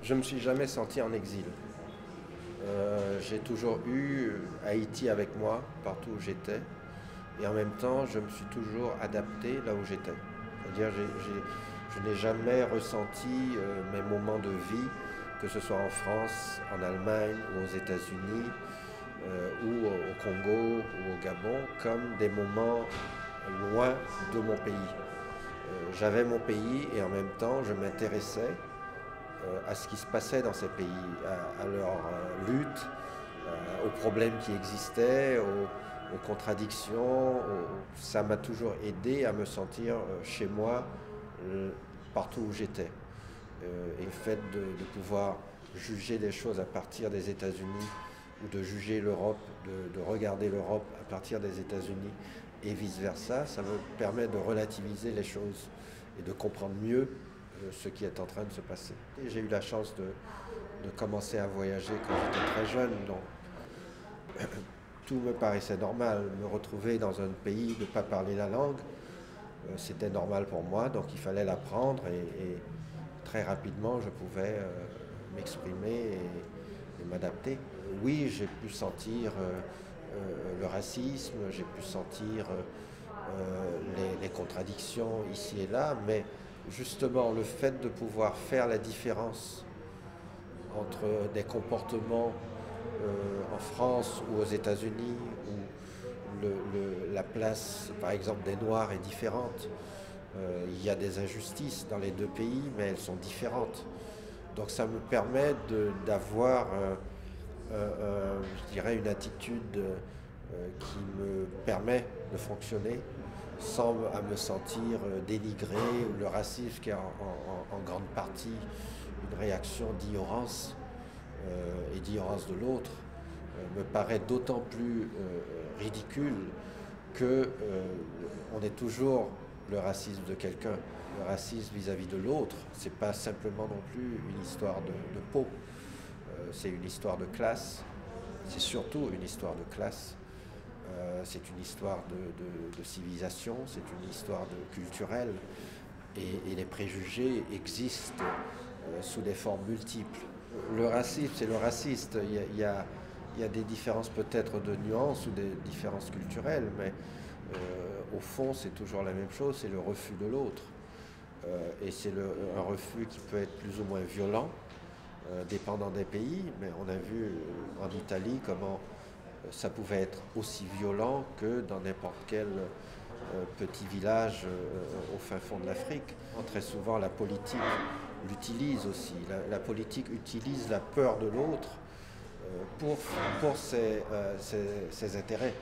Je ne me suis jamais senti en exil. J'ai toujours eu Haïti avec moi partout où j'étais. Et en même temps, je me suis toujours adapté là où j'étais. C'est-à-dire, je n'ai jamais ressenti mes moments de vie, que ce soit en France, en Allemagne ou aux États-Unis, ou au Congo ou au Gabon, comme des moments loin de mon pays. J'avais mon pays et en même temps, je m'intéressais à ce qui se passait dans ces pays, à leur lutte, aux problèmes qui existaient, aux contradictions. Ça m'a toujours aidé à me sentir chez moi, partout où j'étais. Et le fait de pouvoir juger des choses à partir des États-Unis ou de juger l'Europe, de regarder l'Europe à partir des États-Unis et vice-versa, ça me permet de relativiser les choses et de comprendre mieux ce qui est en train de se passer. J'ai eu la chance de commencer à voyager quand j'étais très jeune, donc tout me paraissait normal. Me retrouver dans un pays, de ne pas parler la langue, c'était normal pour moi, donc il fallait l'apprendre et très rapidement je pouvais m'exprimer et m'adapter. Oui, j'ai pu sentir le racisme, j'ai pu sentir les contradictions ici et là, mais justement le fait de pouvoir faire la différence entre des comportements en France ou aux États-Unis où la place, par exemple, des Noirs est différente. Il y a des injustices dans les deux pays, mais elles sont différentes. Donc ça me permet d'avoir, je dirais, une attitude qui me permet de fonctionner sans me sentir dénigré, ou le racisme qui est en grande partie une réaction d'ignorance et d'ignorance de l'autre me paraît d'autant plus ridicule que on est toujours le racisme de quelqu'un. Le racisme vis-à-vis de l'autre, c'est pas simplement non plus une histoire de peau, c'est une histoire de classe, c'est surtout une histoire de classe. C'est une histoire de civilisation, c'est une histoire culturelle, et les préjugés existent sous des formes multiples. Le racisme, c'est le raciste. Il y a des différences peut-être de nuances ou des différences culturelles, mais au fond, c'est toujours la même chose, c'est le refus de l'autre. Et c'est un refus qui peut être plus ou moins violent, dépendant des pays, mais on a vu en Italie comment ça pouvait être aussi violent que dans n'importe quel petit village au fin fond de l'Afrique. Très souvent, la politique l'utilise aussi. La politique utilise la peur de l'autre pour ses intérêts.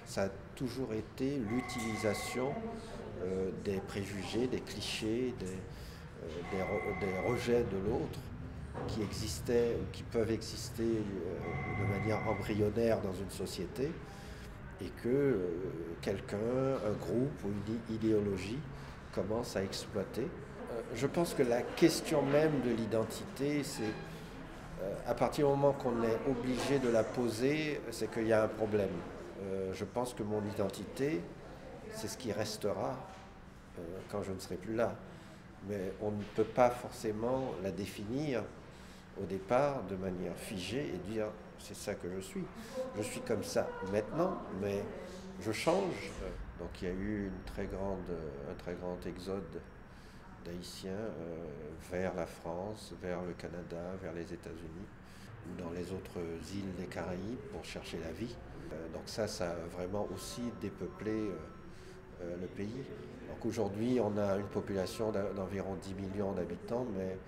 Ça a toujours été l'utilisation des préjugés, des clichés, des rejets de l'autre qui existaient ou qui peuvent exister de manière embryonnaire dans une société, et que quelqu'un, un groupe ou une idéologie commence à exploiter. Je pense que la question même de l'identité, c'est à partir du moment qu'on est obligé de la poser, c'est qu'il y a un problème. Je pense que mon identité, c'est ce qui restera quand je ne serai plus là. Mais on ne peut pas forcément la définir au départ de manière figée et dire c'est ça que je suis. Je suis comme ça maintenant, mais je change. Donc il y a eu un très grand exode d'Haïtiens vers la France, vers le Canada, vers les États-Unis, ou dans les autres îles des Caraïbes pour chercher la vie. Donc ça a vraiment aussi dépeuplé le pays. Donc aujourd'hui, on a une population d'environ 10 millions d'habitants, mais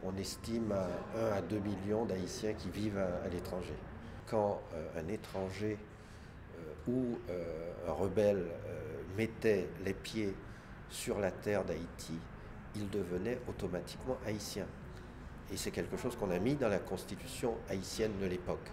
on estime à 1 à 2 millions d'Haïtiens qui vivent à l'étranger. Quand un étranger ou un rebelle mettait les pieds sur la terre d'Haïti, il devenait automatiquement haïtien. Et c'est quelque chose qu'on a mis dans la constitution haïtienne de l'époque.